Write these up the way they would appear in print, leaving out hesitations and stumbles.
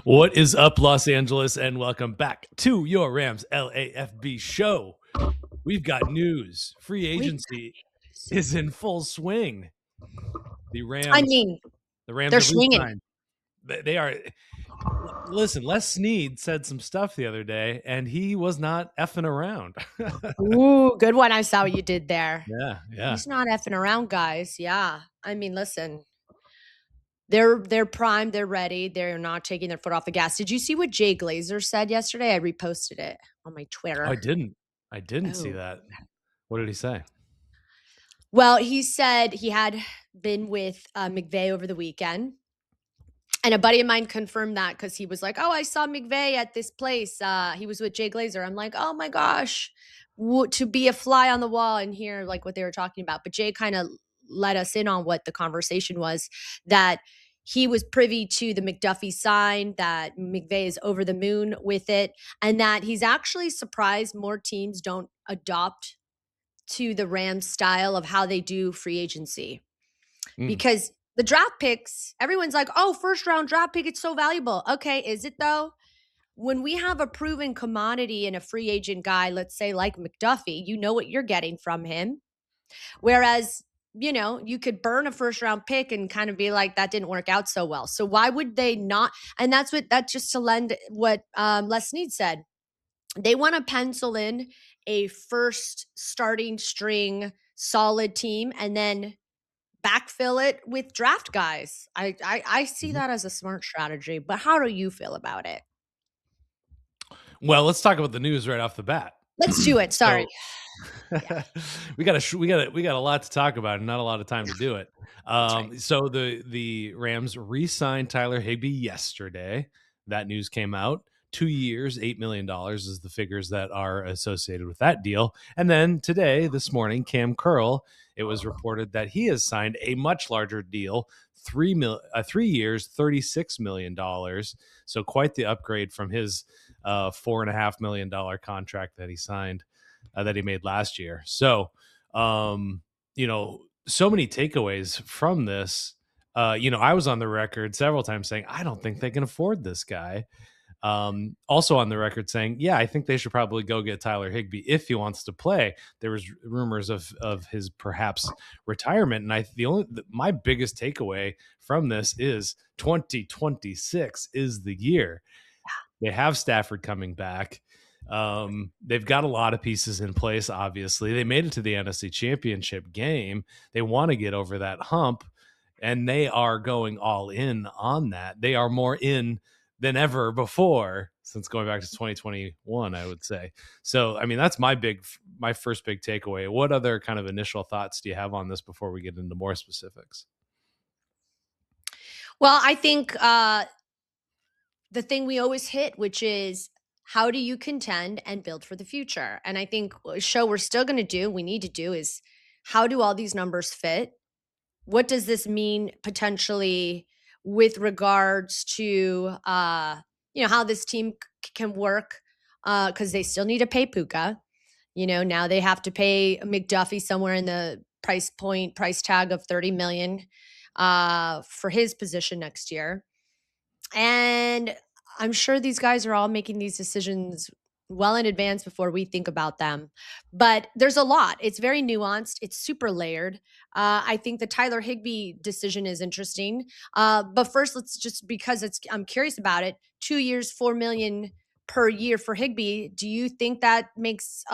What is up, Los Angeles, and welcome back to your Rams LAFB show. We've got news. Free agency is in full swing. The Rams they're have swinging. re-signed. They are. Listen, Les Snead said some stuff the other day, and he was not effing around. Ooh, good one. I saw what you did there. Yeah. He's not effing around, guys. Yeah. I mean, listen. They're primed, they're ready. They're not taking their foot off the gas. Did you see what Jay Glazer said yesterday? I reposted it on my Twitter. I didn't see that. What did he say? Well, he said he had been with McVay over the weekend. And a buddy of mine confirmed that because he was like, "Oh, I saw McVay at this place. He was with Jay Glazer." I'm like, "Oh my gosh, to be a fly on the wall and hear like what they were talking about." But Jay kind of let us in on what the conversation was, that he was privy to the McDuffie sign, that McVay is over the moon with it, and that he's actually surprised more teams don't adopt to the Rams style of how they do free agency. Because the draft picks, everyone's like, "Oh, first round draft pick, it's so valuable." Okay, is it though? When we have a proven commodity in a free agent guy, let's say like McDuffie, you know what you're getting from him. Whereas, you could burn a first round pick and kind of be like, that didn't work out so well. So why would they not? And that's just to lend what Les Snead said. They want to pencil in a first starting string solid team and then backfill it with draft guys. I see that as a smart strategy, but how do you feel about it? Well, let's talk about the news right off the bat. Let's do it. Sorry. we got a lot to talk about and not a lot of time to do it. Right. So the Rams re-signed Tyler Higbee yesterday. That news came out. 2 years, $8 million is the figures that are associated with that deal. And then this morning, Kam Curl, it was reported that he has signed a much larger deal, 3 years, $36 million. So quite the upgrade from his $4.5 million contract that he signed, that he made last year. So, so many takeaways from this. I was on the record several times saying, I don't think they can afford this guy. Also on the record saying, yeah, I think they should probably go get Tyler Higbee if he wants to play. There was rumors of his perhaps retirement. And my biggest takeaway from this is 2026 is the year. They have Stafford coming back. They've got a lot of pieces in place. Obviously, they made it to the NFC Championship game. They want to get over that hump, and they are going all in on that. They are more in than ever before since going back to 2021, I would say. So, I mean, that's my first big takeaway. What other kind of initial thoughts do you have on this before we get into more specifics? Well, I think the thing we always hit, which is, how do you contend and build for the future? And I think a show we're still going to do, we need to do, is how do all these numbers fit? What does this mean potentially with regards to, how this team can work? Because they still need to pay Puka. Now they have to pay McDuffie somewhere in the price tag of $30 million for his position next year. And I'm sure these guys are all making these decisions well in advance before we think about them. But there's a lot. It's very nuanced. It's super layered. I think the Tyler Higbee decision is interesting. But first, I'm curious about it. 2 years, $4 million per year for Higbee. Do you think that makes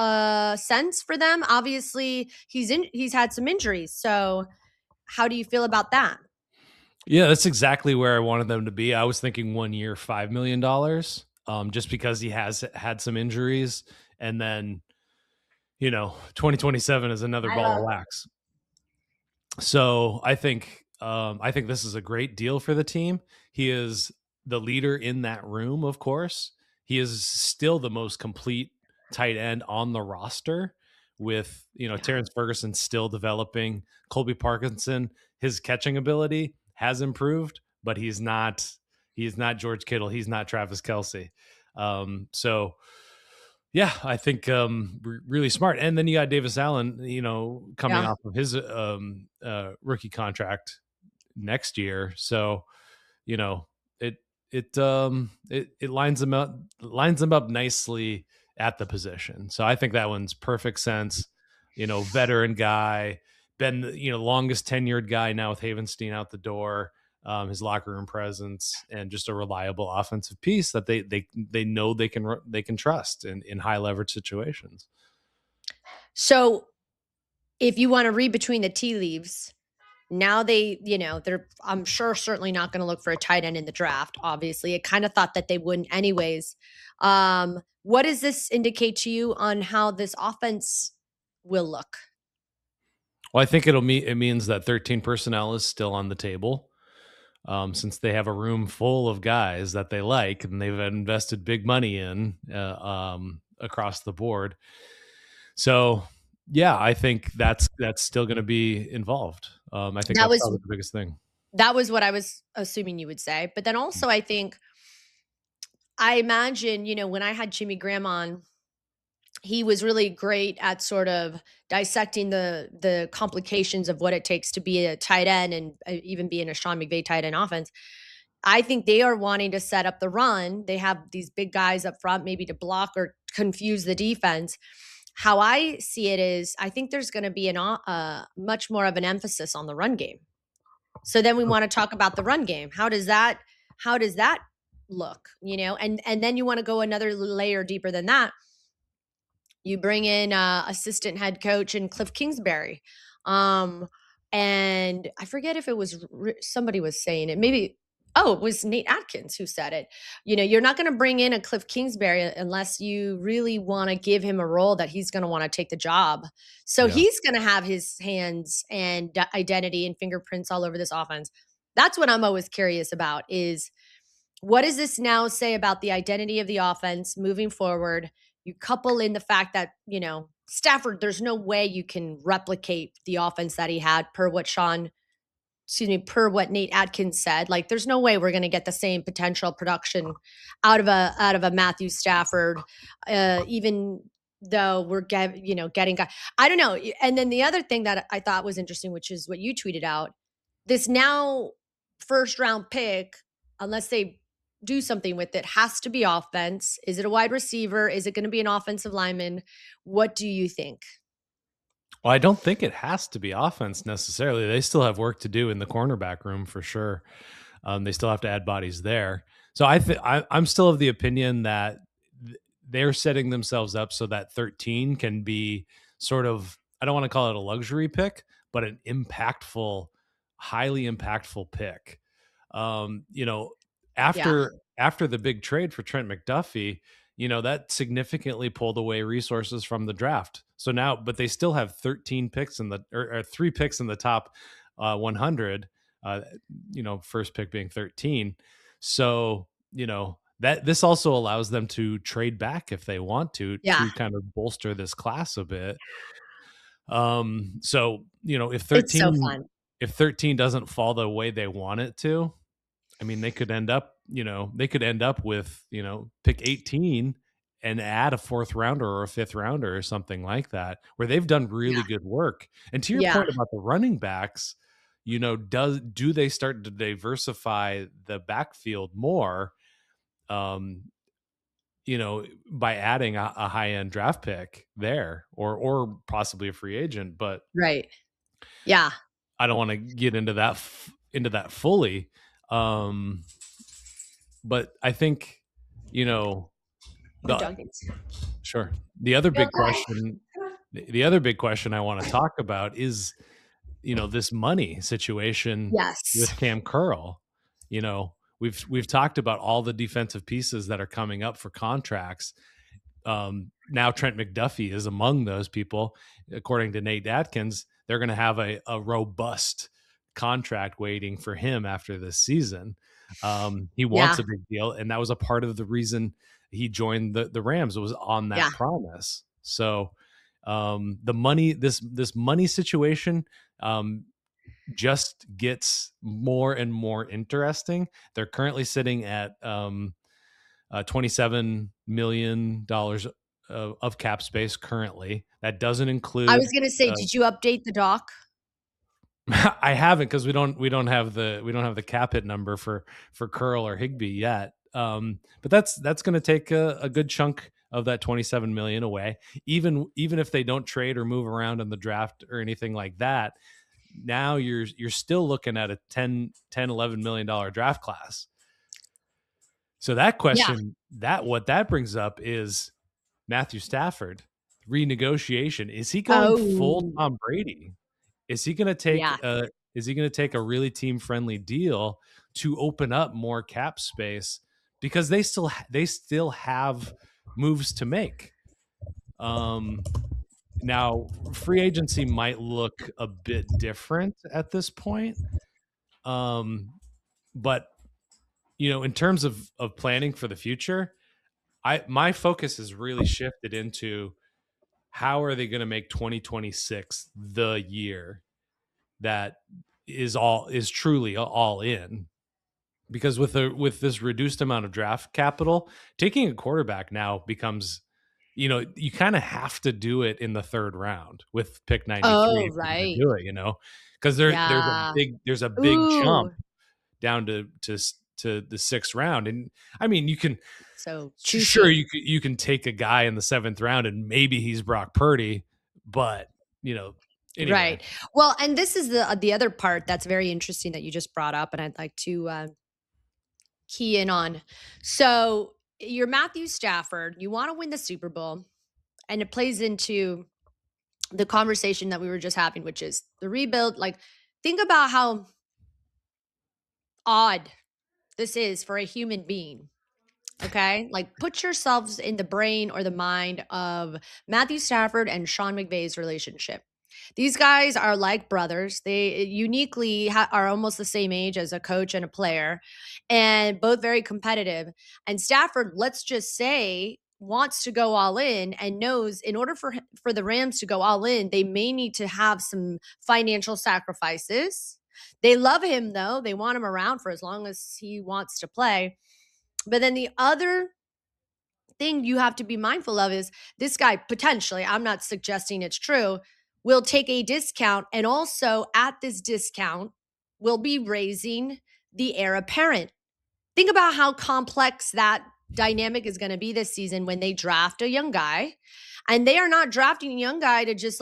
sense for them? Obviously, he's had some injuries. So how do you feel about that? Yeah, that's exactly where I wanted them to be. I was thinking 1 year, $5 million, just because he has had some injuries. And then, 2027 is another ball of wax. So I think this is a great deal for the team. He is the leader in that room, of course. He is still the most complete tight end on the roster, with, Terrence Ferguson still developing. Colby Parkinson, his catching ability has improved, but he's not George Kittle. He's not Travis Kelce. So yeah, I think really smart. And then you got Davis Allen, coming off of his rookie contract next year. So, it lines them up nicely at the position. So I think that one's perfect sense. Veteran guy, been longest tenured guy now with Havenstein out the door. His locker room presence and just a reliable offensive piece that they know they can trust in high leverage situations. So if you want to read between the tea leaves, now they're, I'm sure, certainly not going to look for a tight end in the draft. Obviously, I kind of thought that they wouldn't anyways. What does this indicate to you on how this offense will look? Well, I think it means that 13 personnel is still on the table. Since they have a room full of guys that they like and they've invested big money in across the board. So, yeah, I think that's still going to be involved. I think That that's was probably the biggest thing. that was what I was assuming you would say. But then also, I imagine, when I had Jimmy Graham on, he was really great at sort of dissecting the complications of what it takes to be a tight end and even being a Sean McVay tight end offense. I think they are wanting to set up the run. They have these big guys up front, maybe to block or confuse the defense. How I see it is, I think there's going to be much more of an emphasis on the run game. So then we want to talk about the run game. How does that look? And then you want to go another layer deeper than that. You bring in assistant head coach and Cliff Kingsbury. And I forget if it was somebody was saying it. Maybe, it was Nate Atkins who said it. You're not going to bring in a Cliff Kingsbury unless you really want to give him a role that he's going to want to take the job. So Yeah. he's going to have his hands and identity and fingerprints all over this offense. That's what I'm always curious about is, what does this now say about the identity of the offense moving forward? You couple in the fact that, Stafford, there's no way you can replicate the offense that he had per what Nate Atkins said. Like, there's no way we're going to get the same potential production out of a Matthew Stafford, even though we're getting guys. I don't know. And then the other thing that I thought was interesting, which is what you tweeted out, this now first round pick, unless they do something with it, has to be offense. Is it a wide receiver? Is it going to be an offensive lineman? What do you think? Well, I don't think it has to be offense necessarily. They still have work to do in the cornerback room for sure. They still have to add bodies there. So I'm still of the opinion that they're setting themselves up so that 13 can be sort of, I don't want to call it a luxury pick, but an highly impactful pick. After the big trade for Trent McDuffie, that significantly pulled away resources from the draft. So now, but they still have 13 picks or 3 picks in the top 100. First pick being 13. So that this also allows them to trade back if they want to kind of bolster this class a bit. So if 13 It's so fun. If 13 doesn't fall the way they want it to, I mean, they could end up with, pick 18 and add a 4th rounder or a 5th rounder or something like that, where they've done really good work. And to your point about the running backs, do they start to diversify the backfield more, by adding a high-end draft pick there or possibly a free agent, but right. Yeah. I don't want to get into that fully. But I think, sure. The other big question I want to talk about is, this money situation with Kam Curl. We've talked about all the defensive pieces that are coming up for contracts. Now Trent McDuffie is among those people. According to Nate Atkins, they're going to have a robust contract waiting for him after this season. He wants a big deal, and that was a part of the reason he joined the Rams. It was on that promise. So this money situation just gets more and more interesting. They're currently sitting at $27 million of cap space currently. That doesn't include. I was going to say, did you update the doc? I haven't, because we don't have the cap hit number for Curl or Higbee yet. But that's going to take a good chunk of that 27 million away. Even if they don't trade or move around in the draft or anything like that, now you're still looking at a 11 million dollar draft class. So that Yeah. question, that what that brings up is Matthew Stafford renegotiation. Is he going full Oh, Tom Brady? Is he going to take yeah. a is he going to take a really team friendly deal to open up more cap space, because they still have moves to make. Um, Now free agency might look a bit different at this point. But in terms of planning for the future, my focus has really shifted into how are they going to make 2026 the year that is truly all in. Because with this reduced amount of draft capital, taking a quarterback now becomes, you kind of have to do it in the third round with pick 93 Oh, if you're going to right. do it, because Yeah. there's a big Ooh, jump down to the sixth round. And I mean, you can, so sure, juicy. you can take a guy in the seventh round and maybe he's Brock Purdy, but anyway. Right. Well, and this is the other part that's very interesting that you just brought up, and I'd like to key in on. So you're Matthew Stafford. You want to win the Super Bowl, and it plays into the conversation that we were just having, which is the rebuild. Like, think about how odd this is for a human being. Okay. Like, put yourselves in the brain or the mind of Matthew Stafford and Sean McVay's relationship. These guys are like brothers. They uniquely are almost the same age as a coach and a player, and both very competitive. And Stafford, let's just say, wants to go all in and knows in order for the Rams to go all in, they may need to have some financial sacrifices. They love him though. They want him around for as long as he wants to play. But then the other thing you have to be mindful of is this guy potentially, I'm not suggesting it's true, will take a discount, and also at this discount will be raising the heir apparent. Think about how complex that dynamic is going to be this season when they draft a young guy. And they are not drafting a young guy to just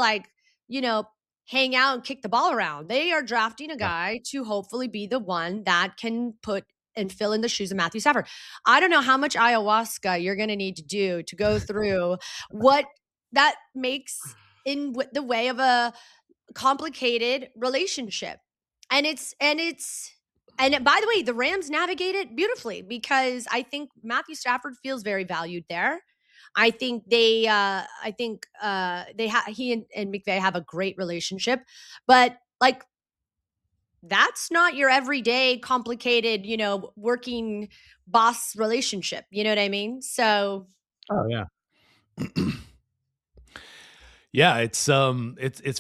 you know, hang out and kick the ball around. They are drafting a Yeah. guy to hopefully be the one that can put and fill in the shoes of Matthew Stafford. I don't know how much ayahuasca you're going to need to do to go through what that makes in the way of a complicated relationship. And by the way, the Rams navigate it beautifully because I think Matthew Stafford feels very valued there. He and McVay have a great relationship, but like that's not your everyday complicated, working boss relationship. You know what I mean? So Oh yeah. Yeah, it's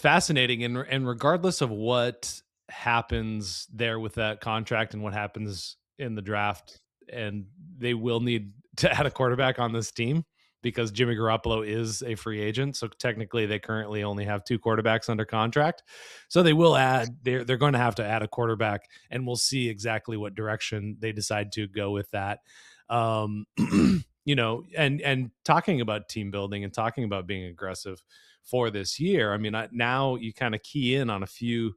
fascinating, and regardless of what happens there with that contract and what happens in the draft, and they will need to add a quarterback on this team because Jimmy Garoppolo is a free agent. So technically they currently only have two quarterbacks under contract. So they're going to have to add a quarterback, and we'll see exactly what direction they decide to go with that. Um and talking about team building and talking about being aggressive for this year. I mean, now you kind of key in on a few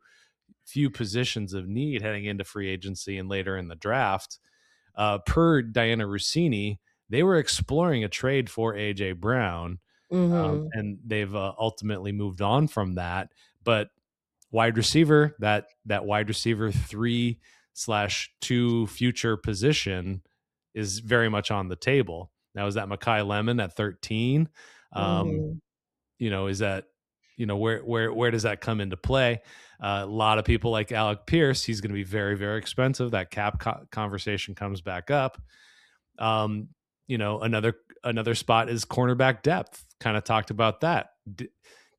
positions of need heading into free agency and later in the draft. Per Diana Rossini, they were exploring a trade for AJ Brown, mhm. and they've ultimately moved on from that. But wide receiver, that wide receiver 3/2 future position is very much on the table. Now, is that Makai Lemon at 13? Um, Mhm. is that, where does that come into play? A lot of people like Alec Pierce, he's going to be very, very expensive. That cap conversation comes back up. Um, another spot is cornerback depth. Kind of talked about that.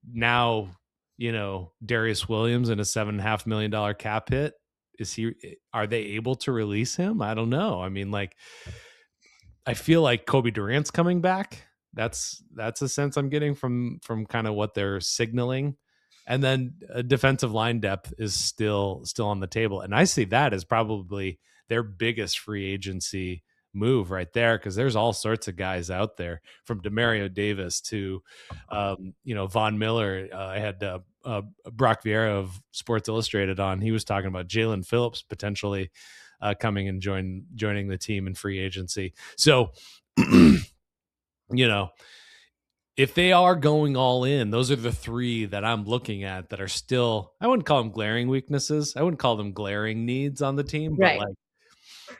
Now, Darius Williams and a $7.5 million cap hit. Are they able to release him? I don't know. I mean, like, I feel like Kobe Durant's coming back. That's a sense I'm getting from kind of what they're signaling. And then defensive line depth is still on the table. And I see that as probably their biggest free agency move right there, because there's all sorts of guys out there, from Demario Davis to Von Miller. I had Brock Vieira of Sports Illustrated on. He was talking about Jalen Phillips potentially coming and joining the team in free agency. So if they are going all in, those are the three that I'm looking at that are still, I wouldn't call them glaring weaknesses. I wouldn't call them glaring needs on the team, but Right. like,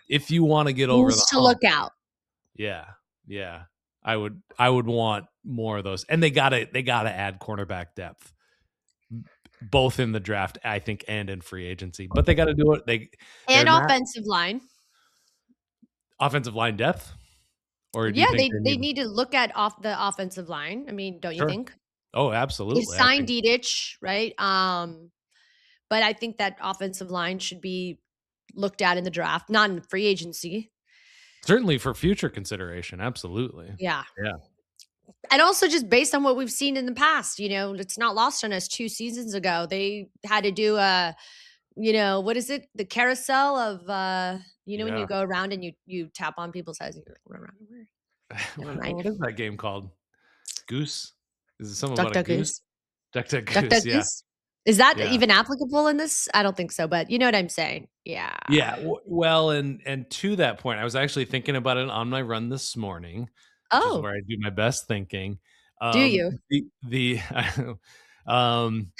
if you want to get over Rules the to hump, look out. yeah, I would want more of those. And they gotta add cornerback depth, both in the draft, I think, and in free agency. But they got to do it. They're And not offensive line. offensive line depth, or do you Yeah, think they they need? need to look at off the offensive line. I mean, don't you Sure. think? Oh, They absolutely. I signed think Dedich, right? But I think that offensive line should be looked at in the draft, not in free agency. certainly for future consideration. Absolutely. Yeah. Yeah. And also just based on what we've seen in the past, it's not lost on us 2 seasons ago. They had to do a, what is it? The carousel of, when you Yeah. go around and you tap on people's heads and you're like, "Run around where?" And I'm like, What is that game called? Goose? Is it something "Duck, about a duck, goose? goose. Duck, duck, Duck, goose. duck, Yeah. goose." Is that Yeah. even applicable in this? I don't think so, but you know what I'm saying. Yeah. Yeah. Well, and to that point, I was actually thinking about it on my run this morning, which is Oh, where I do my best thinking. do you? The um,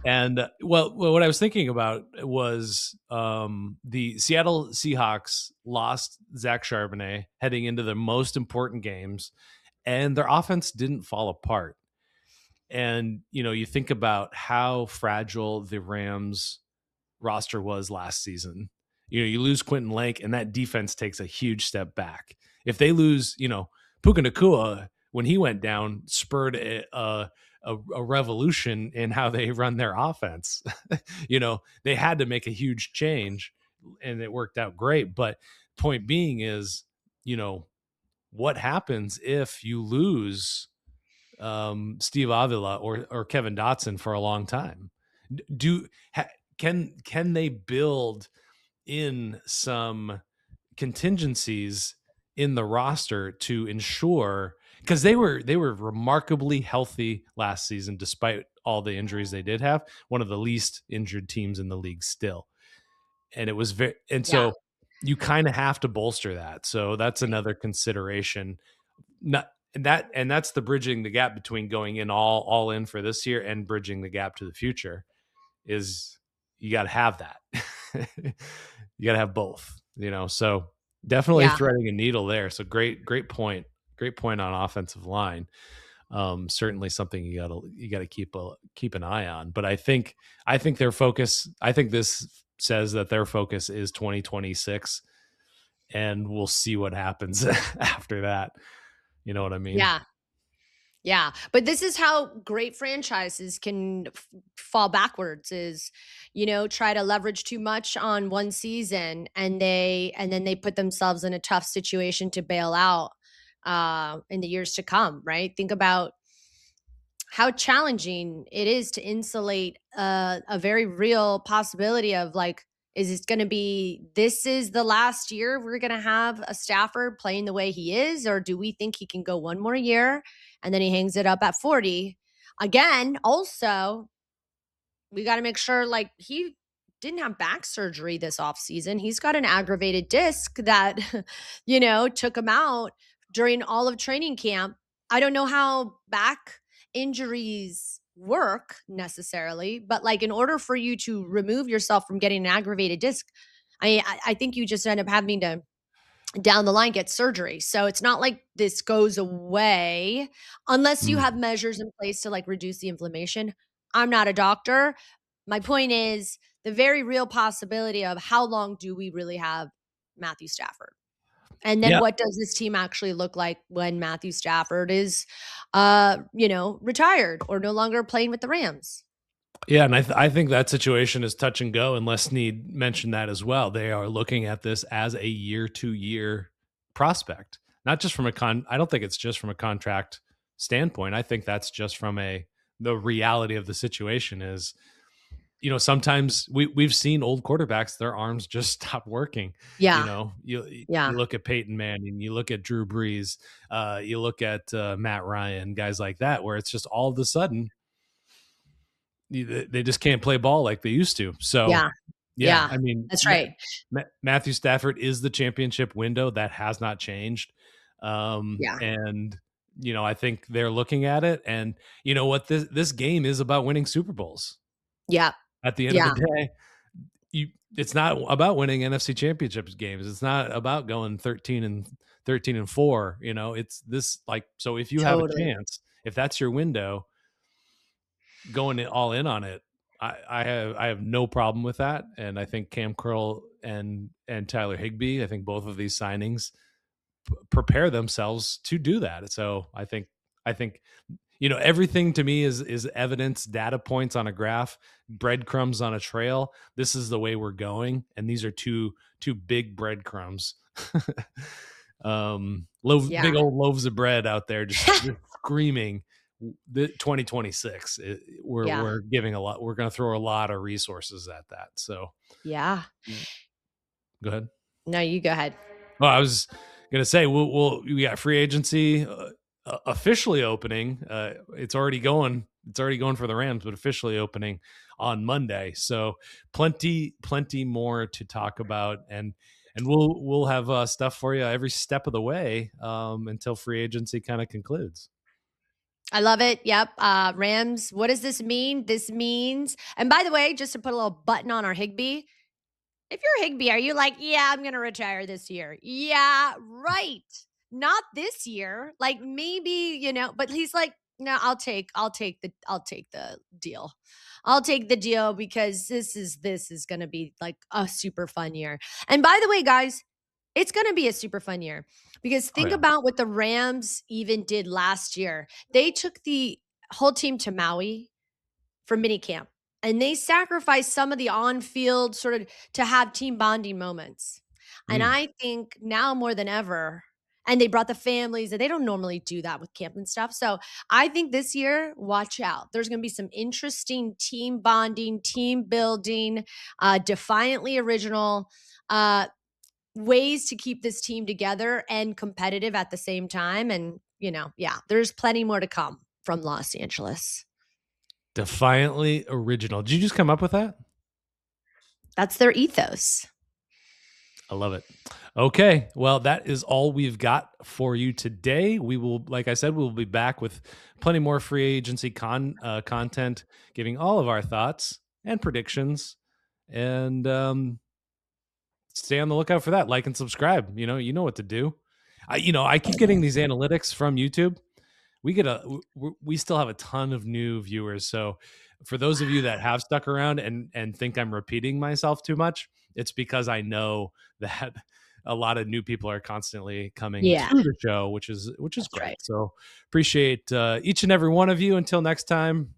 and what I was thinking about was the Seattle Seahawks lost Zach Charbonnet heading into the most important games, and their offense didn't fall apart. And you think about how fragile the Rams roster was last season. You lose Quentin Lake, and that defense takes a huge step back. If they lose, Puka Nacua, when he went down, spurred a revolution in how they run their offense. They had to make a huge change, and it worked out great. But point being is, what happens if you lose Steve Avila or Kevin Dotson for a long time? Do can they build in some contingencies in the roster to ensure, because they were remarkably healthy last season despite all the injuries they did have, one of the least injured teams in the league still, and it was very, and Yeah. so you kind of have to bolster that. So that's another consideration. Not and that's the bridging the gap between going in all in for this year and bridging the gap to the future, is you got to have that. You got to have both, so definitely Yeah. threading a needle there. So great point on offensive line. Certainly something you got to keep an eye on. But I think their focus, I think this says that their focus is 2026, and we'll see what happens after that. You know what I mean? Yeah. Yeah, but this is how great franchises can fall backwards is, try to leverage too much on one season and then they put themselves in a tough situation to bail out in the years to come, right? Think about how challenging it is to insulate a very real possibility of like, is it going to be this is the last year we're going to have a Stafford playing the way he is, or do we think he can go one more year and then he hangs it up at 40 again? Also, we got to make sure like he didn't have back surgery this offseason. He's got an aggravated disc that took him out during all of training camp. I don't know how back injuries work necessarily, but like in order for you to remove yourself from getting an aggravated disc, I think you just end up having to down the line get surgery. So it's not like this goes away unless you Mm. have measures in place to like reduce the inflammation. I'm not a doctor. My point is the very real possibility of how long do we really have Matthew Stafford? And then Yeah. what does this team actually look like when Matthew Stafford is retired or no longer playing with the Rams? Yeah, and I think that situation is touch and go, and Les Snead mentioned that as well. They are looking at this as a year-to-year prospect, not just from I don't think it's just from a contract standpoint. I think that's just from the reality of the situation is, sometimes we've seen old quarterbacks, their arms just stop working. Yeah. You Yeah. look at Peyton Manning, you look at Drew Brees, you look at Matt Ryan, guys like that, where it's just all of a sudden they just can't play ball like they used to. So Yeah. yeah, Yeah. I mean, That's right. Matthew Stafford is the championship window. That has not changed. Yeah. And I think they're looking at it, and you know what, this game is about winning Super Bowls. Yeah. At the end of Yeah. the day, it's not about winning NFC championships games. It's not about going 13-4. It's this, like, so if you have a Totally. chance, if that's your window, going all in on it, I have no problem with that. And I think Kam Curl and Tyler Higbee, I think both of these signings prepare themselves to do that. So I think everything to me is evidence, data points on a graph, breadcrumbs on a trail. This is the way we're going, and these are two big breadcrumbs. Big old loaves of bread out there, just screaming. The 2026, we're giving a lot. We're going to throw a lot of resources at that. So Yeah. go ahead. No, you go ahead. Well, I was going to say we got free agency officially opening. It's already going for the Rams, but officially opening on Monday. So plenty more to talk about, and we'll have stuff for you every step of the way until free agency kind of concludes. I love it. Yep. Rams. What does this mean? This means, and by the way, just to put a little button on our Higbee, if you're Higbee, are you like, yeah, I'm going to retire this year? Yeah, right. Not this year. Like maybe, but he's like, no, I'll take the deal. I'll take the deal because this is going to be like a super fun year. And by the way, guys, it's going to be a super fun year because think about what the Rams even did last year. They took the whole team to Maui for minicamp, and they sacrificed some of the on-field sort of to have team bonding moments. And I think now more than ever, and they brought the families, and they don't normally do that with camp and stuff. So I think this year, watch out. There's going to be some interesting team bonding, team building, defiantly original ways to keep this team together and competitive at the same time. And, there's plenty more to come from Los Angeles. Defiantly original. Did you just come up with that? That's their ethos. I love it. Okay. Well, that is all we've got for you today. We will, like I said, we'll be back with plenty more free agency content, giving all of our thoughts and predictions. And stay on the lookout for that. Like and subscribe. You know what to do. I keep getting these analytics from YouTube. We still have a ton of new viewers. So for those of you that have stuck around and think I'm repeating myself too much, it's because I know that a lot of new people are constantly coming to the show, which is great. Right. So appreciate each and every one of you. Until next time,